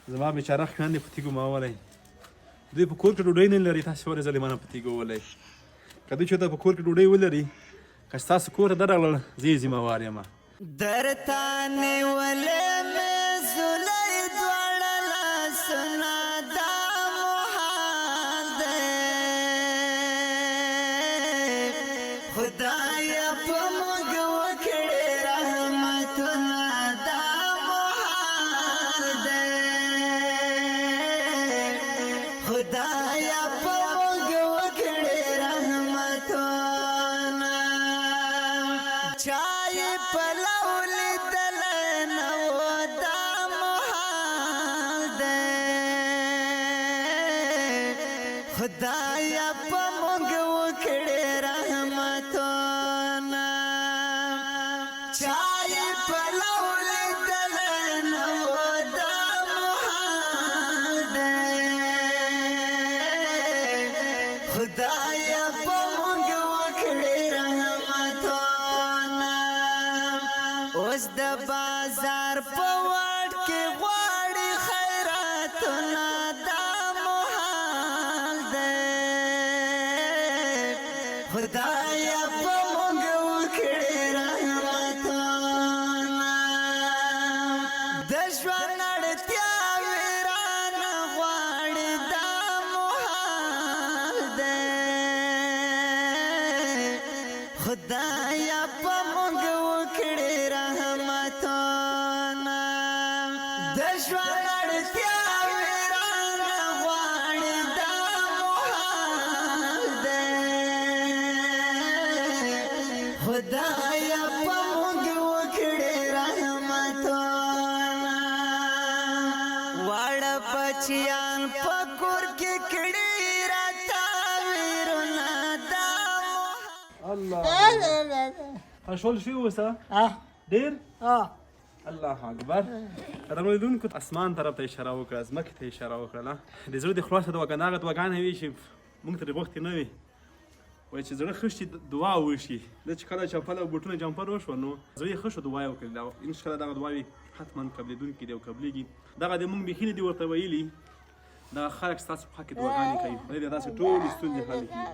زما بیچاره خویندې په تیږو مه ولئ دوی په کور کې ډوډۍ نه لري تاسې ولې ظالمانه په تیږو ولئ که دوی چېرته په کور کې ډوډۍ ولري که ستاسو کور ته درغلل زه یې ذمهوار یم درته نیولې مې زولۍ دواړه لاسونه دا محال دی خدایه په موږ وکړې رحمتونه دا محال دی خدایه په موږ وکړې رحمتونه چا یې پلو لیدلی نه و دا محال دی خدایه په موږ وکړې رحمتونه چا یې پلو لیدلی نه و دا محال دی خدایه په موږ وکړې رحمتونه اوس د بازار په واټ کې غواړي خیراتونه دا محال دی خدایه په موږ وکړې رحمتونه د ژوند اړتیاوې رانه غواړي دا محال دی خدایه په موږ وکړې رحمتونه د ژوند اړتیاوې رانه غواړي دا محال دی خدایه په موږ وکړې رحمتونه واړه بچیان په کور کې کړي راته ویرونه دا الله شول شوي اوسه ډېر الله اکبر راغلیدونکو اسمان طرف ته اشاره وکړه ځمکې ته اشاره وکړله د زړه د خلاصه دعاګانې هغه دعاګانې وي چې موږ ترې غوښتې نه وي وایي چې زړه ښه شي دعا وشي دا چې کله چپل او بوټونه جمپر وشوه نو زړه یې ښه شو دعا یې وکړي انشاءالله دغه دعاوې حتما قبلېدونکي دي او قبلېږي دغه د موږ بیخي نه دي ورته ویلي دغه خلک ستاسو په حق کې دعاګانې کوي خدای دې داسې ټولې ستونزې حل کړي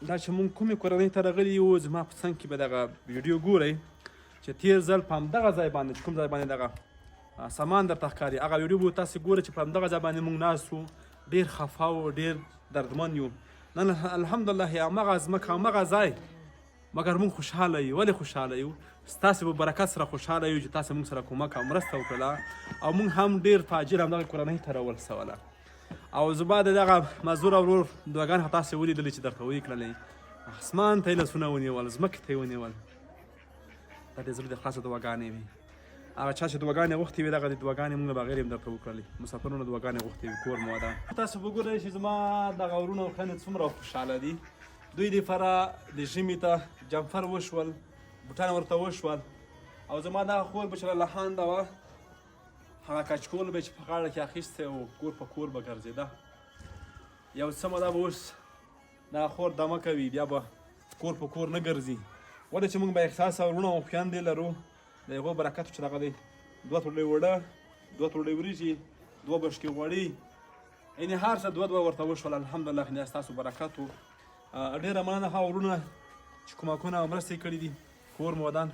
دا چې مونږ کومې کورنۍ ته راغلي یو زما په څنګ کې به دغه ویډیو ګورئ چې تېر ځل په همدغه ځای باندې چې کوم ځای باندې دغه سامان درته ښکاري هغه ویډیو به تاسې ګورئ چې په همدغه ځای باندې مونږ ناست وو ډېر خفه وو ډېر دردمن یو نن الحمدلله همغه ځمکه همغه ځای مګر مونږ خوشحاله یو ولې خوشحاله یو ستاسې په برکت سره خوشحاله یو چې تاسې مونږ سره کومک او مرسته وکړله او مونږ هم ډېر فاجر همدغه کورنۍ ته راورسوله او زما د دغه مزدور او ورور دعاګانې خو تاسې ولیدلې چې درته ویې کړلې اسمان ته یې لاسونه ونیول ځمکې ته یې ونیول دا د زړه د خلاصه دعاګانې وي هغه چا چې دعاګانې غوښتې وي دغه د دعاګانې مونږ نه بغیر یې هم درته وکړلې مسافرونه دعاګانې غوښتې وي کور مو ده تاسو وګورئ چې زما دغه ورونه او خویندې څومره خوشحاله دي دوی دپاره د ژمي ته جمفر وشول بوټان ورته وشول او زما دغه خور بچره لحانده وه هغه کچکول به چې په غاړه کې اخیستی او کور په کور به ګرځېده یو څه موده به اوس دغه خور دمه کوي بیا به کور په کور نه ګرځي ولې چې موږ به احساس او وروڼه او خویندې لرو د هغو برکت چې دغه دی 2 توډۍ وړه 2 توډۍ وریجې 2 بشکې غوړي یعنې هر څه 2 ورته وشول الحمدلله خدای ستاسو برکت و ډېره مننه هغه وروڼه چې کومکونه او مرستې کړي دي کور مو ودان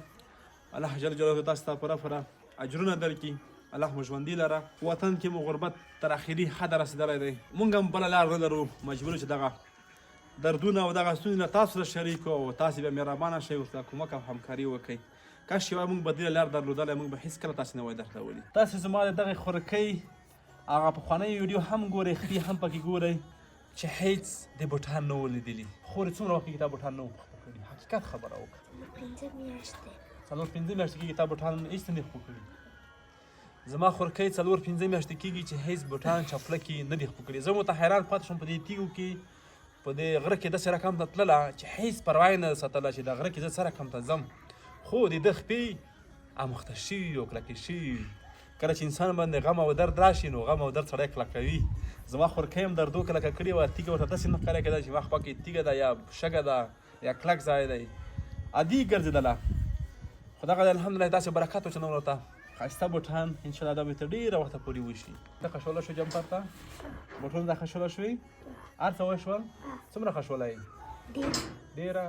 الله جل جلاله تاسو ته پوره پوره اجرونه درکړي الله مو ژوندي لره وطن کې مو غربت تر اخري حده رسېدلی دی مونږ هم بله لار نه لرو مجبور چې دغه دردونه او دغه ستونزې نه تاسو سره شریک او تاسې بیا مهربانه شئ ورته کومک او همکاري وکړئ کاش یوه مونږ بدیله لار درلودلی مونږ به هېڅکله تاسې نه وای درلودي تاسې زما د دغې خورکۍ هغه پخوانی ویډیو هم ګورئ خري هم پکې ګورئ چې هیڅ د بوټان نه و لیدلي خورې څومره وخت کېږي تا بوټان نه و پخته کړي حقیقت خبره وکړه 5 میاشتې 4-5 میاشتې کېږي تا بوټان هېڅ نه دي خپو کړي زما خورکۍ 4-5 میاشتې کېږي چې هیڅ بوټان چپلکې نه دي خپو کړي زه ورته حیران پاتې شوم په دې تیږو کې په دې غره کې داسې رقم ته تلله چې هیڅ پروا یې نه ساتله چې د غره کې زه څه رقم ته ځم خو د ده خپې اموخته شوي او کلکې شوي کله چې انسان باندې غم او درد راشي نو غم او درد سړی کلکوي زما خورکۍ هم دردو کلکه کړې وه تیږه ورته داسې نه ښکاره کېده چې ما خوا کې تیږه ده یا شګه ده یا کلک ځای دی عادي ګرځېدله خو خو دغه الحمدلله داسې برکت و چې نور ورته ښایسته بوټان انشاءالله دا به تر ډېره وخته پورې وشي. ته خښولی شو جمپر ته؟ بوټونه دا خښولی شوي؟ هر څه وشول؟ څومره خښولی یې؟ ډېره.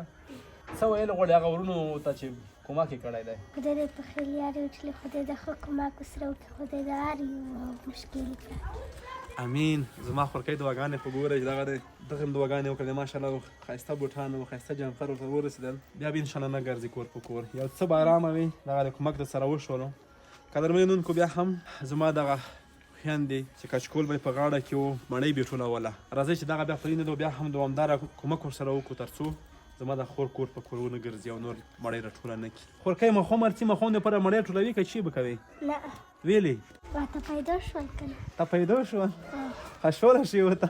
څه ویل غواړې هغه وروڼو ته چې کومک یې کړی دی؟ خدای دې په خیر یاري وکړي، خدای د ښه کومک ورسره وکړي، خدای د هر یو مشکل کړي. امین. زما خورکۍ دعاګانې خو ګوره چې دغه دی دغه هم دعاګانې وکړې ماشاءالله ښایسته بوټان او ښایسته جمپر ورته ورسېدل. بیا به انشاءالله نه ګرځي کور په کور، یو څه به ارامه وي. دغه د کومک درسره وشولو. قدرمنونکو بیا هم زما دغه خویندې چې کچکول به یې په غاړه کې و، مڼۍ به یې ټولوله. راځئ چې دغه بیا پرېنږدو، بیا هم دوامداره کومک ورسره وکړو تر څو زما د خور کور په کور ونه ګرځي او نور مړۍ راټوله نه کړي. خورکۍ مخوم ارڅي مخوم دپاره مړۍ ټولوي که چی به کوې؟ نه ویلې راته پیدا شول که نه. ته پیدا شوه؟ خښوله شوې ورته؟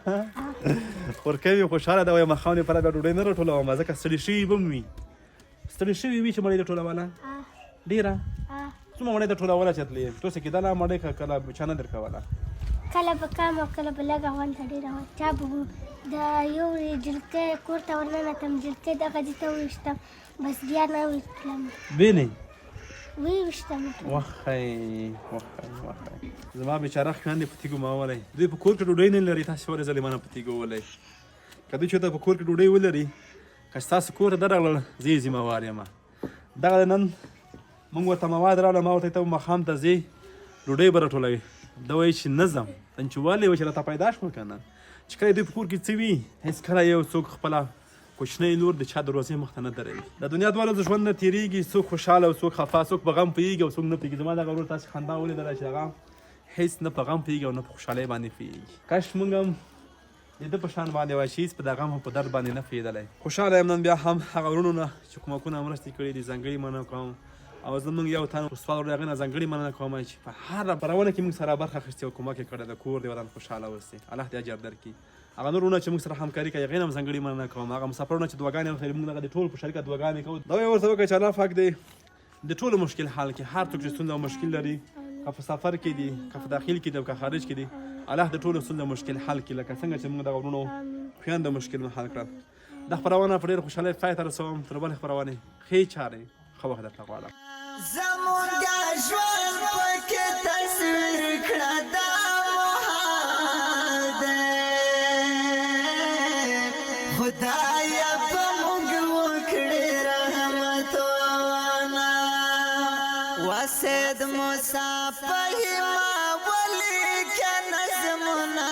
خورکۍ وي خوشحاله ده، وایي ماښام دپاره بیا ډوډۍ نه راټولومه ځکه ستړي شوي به م وي. ستړي شوي وي چې مړۍ دې ټولوله؟ ډېره څومره مړۍ دې ټولوله چې تلې؟ ټوسې کېدله مړۍ که کله چا نه در کوله؟ کله به کم او کله به لږه غونډه ډېره وه. چا به د یو جلکۍ کور ته ورننوتم، جلکۍ دغه دې ته وویشتم، بس بیا نه ویشتلم. بینې ویشتم وخی زما بېچاره خویندې په تیږو ماولی. دوی په کور کې ډوډۍ نه لري، تاسې ولې ظالمانه په تیږو ولئ؟ که دوی چېرته په کور کې ډوډۍ ولري، که ستاسو کور ته درغلل زه یې ذمهوار یم. دغه نن موږ ورته مواد راوړل، ما ورته ته ماښام ته ځې ډوډۍ به راټولوي. ده وایي چې نه ځم. چې ولې وایي چې راته پیدا شوه که نه، چې کله دوی په کور کې څه وي هېڅکله یو څوک خپله کوچنی لور د چا دروازې مخته نه دروي. د دنیا دواړو د ژوند نه تېرېږي، څوک خوشحاله او څوک خفه، څوک په غم پوهېږي او څوک نه پوهېږي. زما دغه ورور تاسې خندا ولیدله چې هغه هېڅ نه په غم پوهېږي او نه په خوشحالۍ باندې پوهېږي. کاش موږ هم د ده په شان باندې وای چې هېڅ په د غم او په درد باندې نه پوهېدلی. خوشحاله یم نن بیا هم هغه وروڼو نه چې کومکونه مرستې کړي دي ځانګړي مننه کوم. او زموږ یو تن استاد ورور هغې نه ځانګړې مننه کوم چې په هره پرونه کې موږ سره برخه اخیستې او کومک یې کړی د کور د وطن خوشحاله اوسي. الله دې اجر درکړي. هغه نور وروڼه چې موږ سره همکاري کوي هغې نه هم ځانګړې مننه کوم. هغه مسافرونه چې دعاګانې ورته موږ دغه د ټول په شریکه دعاګانې کوو. دا یې ورته وکړئ چې الله پاک دې د ټولو مشکل حل کړي. هر څوک چې ستونزه او مشکل لري، که په سفر کې دي، که په داخل کې دي او که خارج کې دي، الله د ټولو ستونزه مشکل حل کړي، لکه څنګه چې موږ دغه وروڼو خویندو مشکل مو حل کړل. دا خپرونه په ډېره خوشحالۍ پای ته رسوم. تر بلې خپرونې ښې چارې ښه وخت درته غواړم. زمونږه ژوند پکې تصویر کړه دا محال دی، خدایه په موږ وکړې رحمتونه. وسید موسی په هما ولیکه نظمونه